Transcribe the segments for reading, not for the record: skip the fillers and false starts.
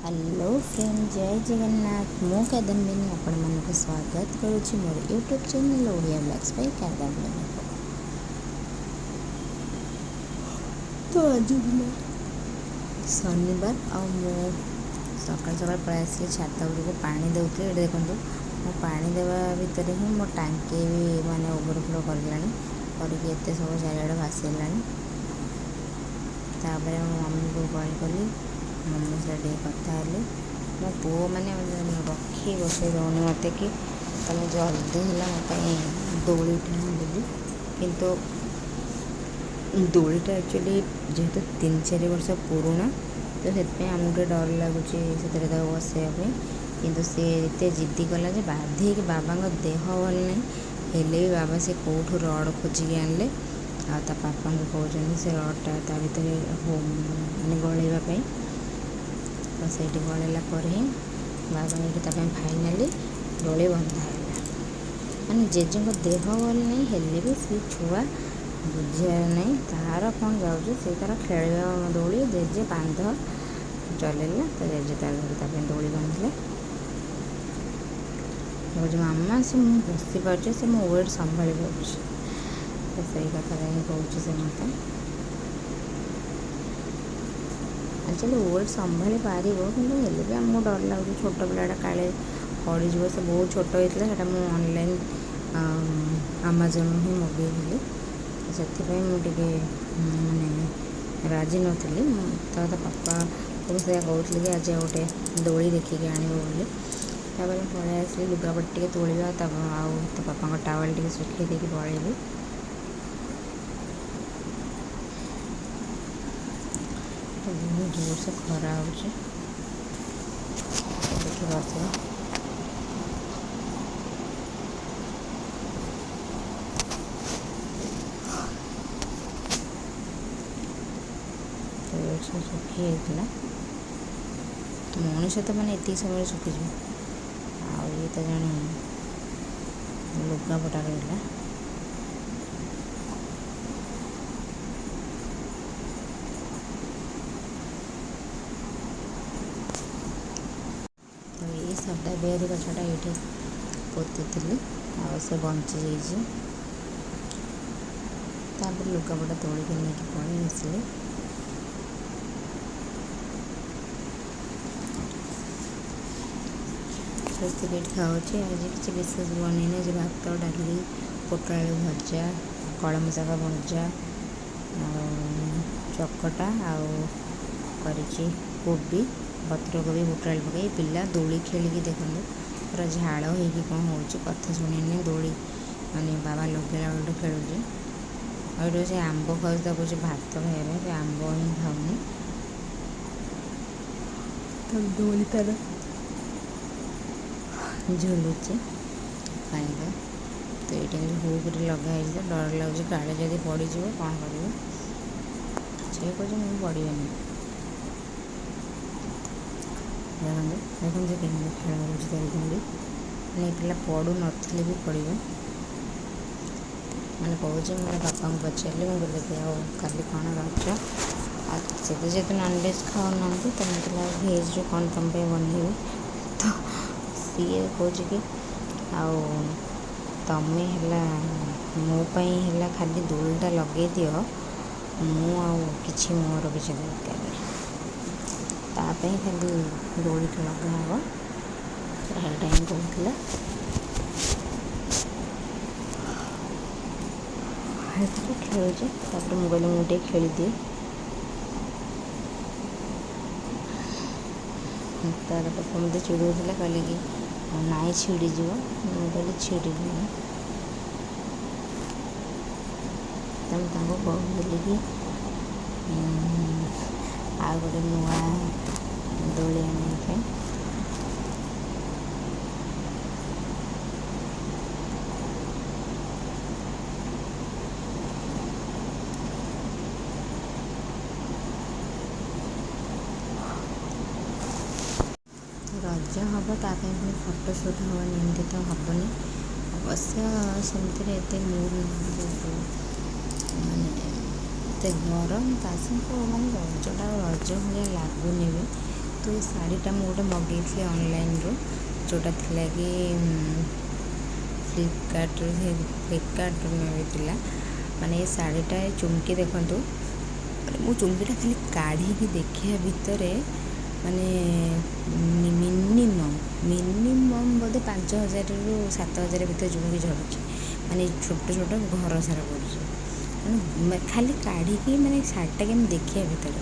Hello friend जय जगन्नाथ मु कादम्बिनी आपण मानक स्वागत करुच्ची मोर YouTube channel Odia blogs by Kadambini को। तो आज शनिवार आ सकाल सकाल पलि आसली छात उपरको पानी देउथि। ये देखो मो पानी देवा भितर ही मो टांकी भी माने ओवरफ्लो करलानी करके एते सब चारिआडे भासीलानी। तापर मो मम्मी को कॉल कली, मम्मी से कथा मो पु मैंने रखी बसई दौनी मत कि तुम जल्दी है मोप दोली टाणी किंतु दोलीटा एक्चुअली जेहेतु 3-4 वर्ष पुराणा तो से आमको डर लगुच से बसैया किंतु सी एत जिद्दी कला बाधी बाबा देह भल नहीं हेले भी बाबा से कौटू रड खोजिक आनले आ पापा को कहते से रडटा ता भर मैंने गलैवाई तो से गलैला ही बाबा ये फाइनाली डोली बंधा है। माने जेजे देह भल नहीं हेले भी सी छुआ बुझार नहीं तार कौन जाऊँ से तार खेल दौड़ी जेजे बांध चलैला तो जेजे तार दौड़ी बांधिले जो मामा से मुझे बसी पार्चे से मो वेट संभाली पार्छ तो सही कथा कहूँ से मत एक्चुअली वेट संभाली पार कि भी आमको डर लगे छोट पिलाटा काले पड़ज से बहुत छोट होता है मुझे ऑनलाइन अमेज़न ही मगेली से मुझे माने राजी नी तो पापा को से कहते कि आज गोटे दोली देखिए आने पलि आसली लुगापट टे तोड़ा तो पापा टावल टे सुखी देकी पलैली। जोर से खरा हो सुखी मनीष तो मैंने ये समय सुखीज ये तो जाने लुगापटा रहा तो ये सदा बेहरी गछटा ये पोती से बंची जापर लुगापटा तोलिक नहीं पड़े आसली बिस्किट खाऊँ आज किसी विशेष बनईनी आज भात डाली पोटल आलू भजा कलम शाग भजा चकटा कोबी पत्र कोबी बुट आलू पकई पिला दोली खेलिकी देखो पूरा झाड़ हो कौन हो कथा शुणी दोली माने बाबा लगेला बेलू खेलुचे और से आंब खाऊ कहे भात खाइबा से आंब ही खाऊनी दोली तार झुलुचे खाइबा तो ये हुक लगाई डर लगे काले जदि पड़ज कौन कर से कहे मुझे पड़ानी देखो देखो केमी खेल करुँगी मैंने पिला पड़ू नी भी पड़ो मैंने कहूँ मैंने पापा को पचारे मुझे देखे काली कौन रज से तो जेहतु नॉनवेज खाऊना तो मतलब भेज कौन तुम बनइबी तो सी कहे कि तमें है मोपाई है खाली दोलटा लगे दियो मुझे मोर किसी दरकार नहीं खाली दोलटा लगा हम यहाँ ही कहला खेलुचे मुझे कहली मुझे खेली दिए तार पापा मत चिड़ौला कहले कि नाई छिड़ीज मुझे कहली छिड़ी तुम कहली कि आ गए नुआ दोली आने रज हम ताकि पुणी फटो सुट हेनी एमती तो हेनी अवश्य सेमती एत मूड माने एत गरम ता माने रजटा रज भाया लगुनि भी तो ये शाढ़ीटा मुझे मगेली ऑनलाइन रो जोटा थिला कि फ्लिपकार्ट मिलता माने ये शाढ़ीटा चुमकी देखो मो चुमकीटा खाली काढ़ी देखा भितर माने मिनिमम बोधे 5,000 ରୁ 7,000 भितर चुमकी झड़ुची माने छोट छोट घर सारा पड़ुची माने खाली काढ़ी माने शाढ़ीटा के देखा भितर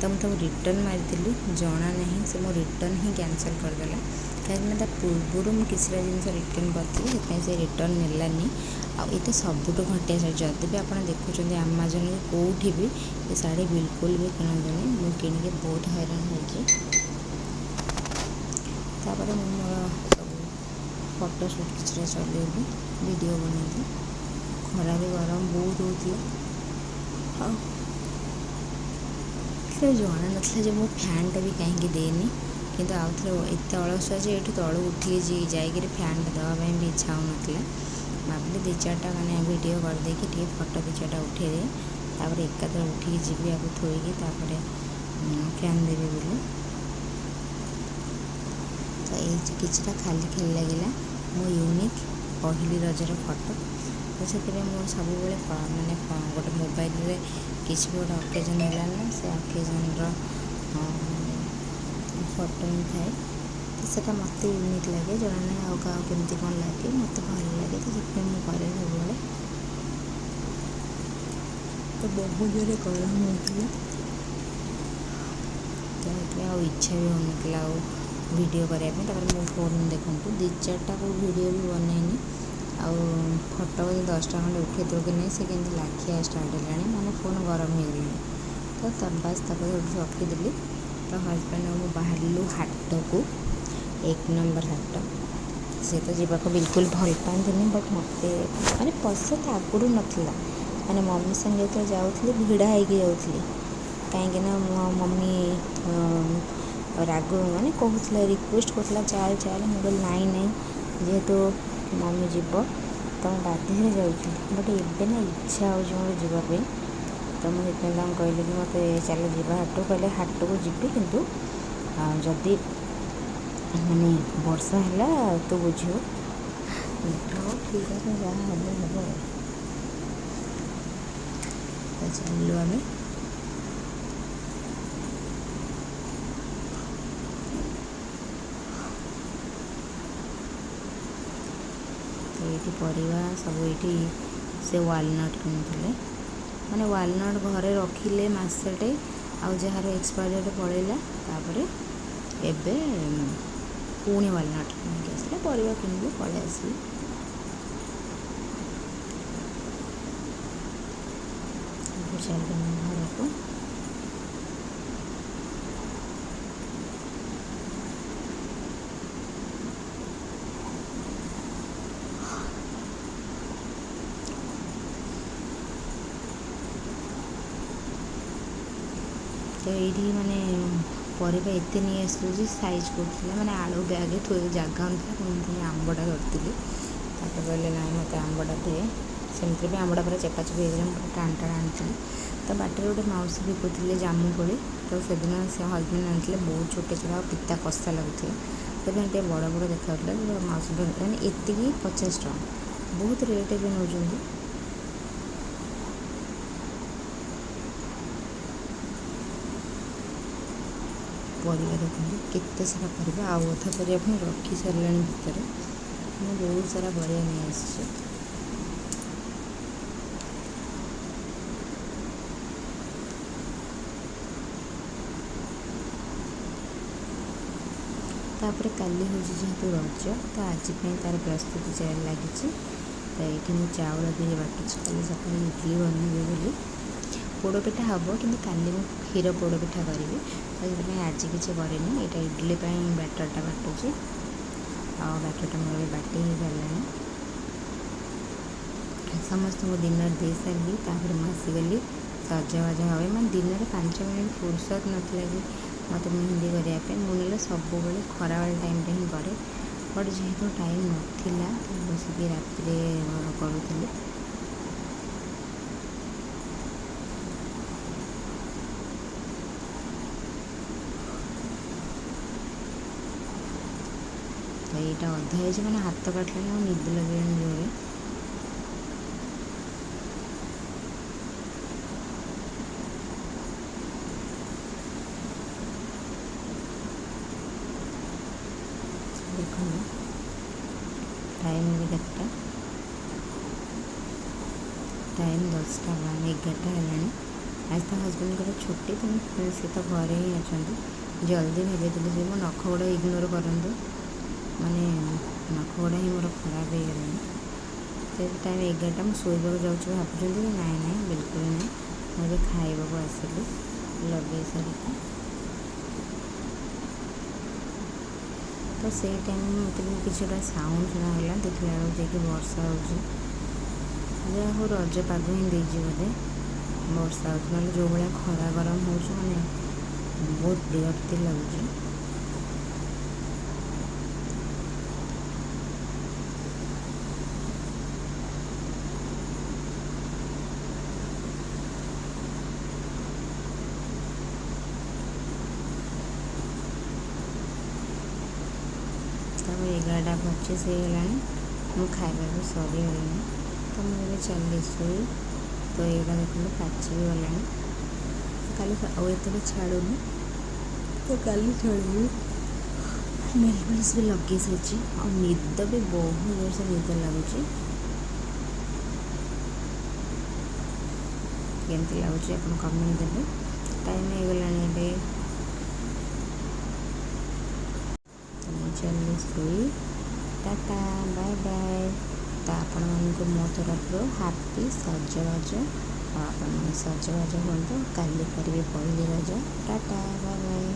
तो मुझे रिटर्न मारी जना ना से मो रिटर्न ही कैंसल करदेला कहीं पूर्व मुझे किसी जिन रिटर्न करी से रिटर्न मिलानी आईटा सबुठ घटिया शाढ़ी जदि भी आप देखुं आमाजन कौटी भी ये शाढ़ी बिल्कुल भी किणुनी मुझे किणिक बहुत हैरान होपर मोर सब फोटोशूट किसी चलेबी वीडियो बनैली खरा भी गरम बहुत होता जना ना मो फैनटा भी कहीं देनी किंतु आउ थे एत अलसुआ जे ये तलू उठी जाकर फैनटा देवाई भी इच्छा होना भाविली 2-4टा मैंने वीडियो करदे कि फोटो 2-4टा उठेदे तापर एकादर उठिकी जीवी आपको थोईकी फैन देवी बोली तो ये किछिटा खाली लगे मो यूनिक पहली रजर फोटो तो से मोर सब माने गोटे मोबाइल रे किसी गोटे अकेजन है से अकेजन फोटो ही थाए तो सेटा मत यूनिक लगे जना ना आउ क्या केमती कौन लगे मत भल लगे तो से मुझे सब तो बहुत जोरे गरम होता तो इच्छा भी होना वीडियो करने मो फोन देखूँ 2-4टा को वीडियो भी बनैनी आउ फोटो 10टा खंडे उठे तो कि नहीं से केमती लाखिया स्टार्ट है मैंने फोन गरम हो गला तो बस रखीदेली तो हजबैंड मु बाहर हाट को 1 नंबर हाट सी तो जावाक बिल्कुल भल पाती बट मत माने पसंद आगुरी नाला माने मम्मी संगे तो जाऊँगी भिड़ा होगी जाऊँगी कहीं मो मम्मी राग माने कहूला रिक्वेस्ट करूला चाल चाल मुझे नाई नाई जेहेतु मम्मी जीव तो बाध्य जाऊँ बट एबे ना इच्छा हो जावाई तो मुझे कहली कि मत चल जा हाट कहले हाट को जीवी किंतु जदि माने वर्षा है तो बुझे ठीक है जहाँ हम चलू आम तो ये परिवा सब ये से वालनट किणुले माने वालनट घरे रखिले मसेटे आउ जार एक्सपायर डेट पड़ेगा तापर एबे पुणी वालनट किनिक आसला परिवा किणिले पड़े आसली चल घर को तो ये माने परिवा एत नहीं आसलु साइज कर माने आलू बैग थोड़े जगह ना आंबटा धरती कहले ना मत आंबटा दे सेमती भी आंबटा पूरा चेपा चेपी हो टाणटा आनी तो बाटर गोटे मौसी बिकुले जामुकोली तो से दिन से हजबैंड आनी बहुत छोटे छोटा और पिता कषा लगुले तो बड़ बड़ देखा मौसी मैंने एति 50 टଙ୍କା बहुत रेट भी नौ परिवा देखते केते सारा परिवा आउ अधा परिवा पुणी रखी सारे भितर मैं बहुत सारा परिवा नहीं आसी तापर काली हूँ जेहेतु रज तो आज तार प्रस्तुति लगी तो ये मुझे चाउल भी बाटुची कल सकाल इडली बनइबे बोली पोड़पिठा हम कि काली मुझे क्षीर पोड़पिठा करी तो ये आज किसी करनी यहाँ इडली बैटरटा बाटुची बैटरटा मोर बाटी ही सारे समस्त को डिनर दे सारी तापर मुझे आसीगली सजबाज हवा मैं दिन में 5 मिनट फुर्सत नाला कि मत मेहंदी करने मुझे सब खरा टाइम ही करे बट जेहेतु टाइम नाला तो बसिक राति करूँ ଏଇଟା ଅଧା ହେଇଛି ମାନେ ହାତ କାଟିଲାଣି ଆଉ ନିଦ ଲାଗିଲାଣି ଜୋରେ। ଦେଖନ୍ତୁ ଟାଇମ୍ ବି କେତେଟା, ଟାଇମ୍ 10ଟା 11ଟା ହେଲାଣି। ଆଜି ତ ହଜବେଣ୍ଡଙ୍କର ଛୁଟି, ତ ସେ ତ ଘରେ ହିଁ ଅଛନ୍ତି। ଜଲ୍ଦି ଭାବିଥିଲି ଯେ ମୋ ନଖ ଗୁଡ଼ା ଇଗ୍ନୋର କରନ୍ତୁ, ମାନେ ନଖ ଗୁଡ଼ା ହିଁ ମୋର ଖରାପ ହେଇଗଲାଣି। ତ ଟାଇମ୍ 11ଟା, ମୁଁ ଶୋଇବାକୁ ଯାଉଛି ଭାବୁଛନ୍ତି କି ନାଇଁ ନାଇଁ ବିଲକୁଲ ନାହିଁ, ମୁଁ ଏବେ ଖାଇବାକୁ ଆସିଲି ଲଗେଇ ସାରିକି। ତ ସେଇ ଟାଇମ୍ ମୋତେ ବି କିଛି ଗୋଟେ ସାଉଣ୍ଡ ଶୁଣାଗଲା, ଦେଖିଲା ବେଳକୁ ଯାଇକି ବର୍ଷା ହେଉଛି। ଯାହା ହଉ ରଜ ପାଗ ହିଁ ଦେଇଛି ବୋଧେ, ବର୍ଷା ହେଉଛି, ନହେଲେ ଯେଉଁ ଭଳିଆ ଖରା ଗରମ ହେଉଛି ମାନେ ବହୁତ ବିରକ୍ତି ଲାଗୁଛି। ତାପରେ 11ଟା 25 ହେଇଗଲାଣି, ମୁଁ ଖାଇବା ବି ସରିଗଲାଣି। ତ ମୁଁ ଏବେ ଚାଲିଲି ଶୋଇ। ତ ଏଇଟା ଦେଖନ୍ତୁ ପାଚି ବି ଗଲାଣି, କାଲି ଆଉ ଏତେ ବି ଛାଡ଼ୁନି, ତ କାଲି ଛାଡ଼ିବି। ନେଲ୍ ପଲିସ୍ ବି ଲଗେଇ ସାରିଛି, ଆଉ ନିଦ ବି ବହୁତ ଜୋରସେ ନିଦ ଲାଗୁଛି। କେମିତି ଲାଗୁଛି ଆପଣ କମେଣ୍ଟ ଦେବେ। ଟାଇମ୍ ହେଇଗଲାଣି ଏବେ, ତ ମୁଁ ଚାଲିଲି ଶୋଇ। Tata bye bye. ତ ଆପଣମାନଙ୍କୁ ମୋ ତରଫରୁ ହାପି ସଜବାଜ, ଆଉ ଆପଣମାନେ ସଜବାଜ ହୁଅନ୍ତୁ। କାଲି କରିବେ ପହିଲି ରଜ। Tata bye bye.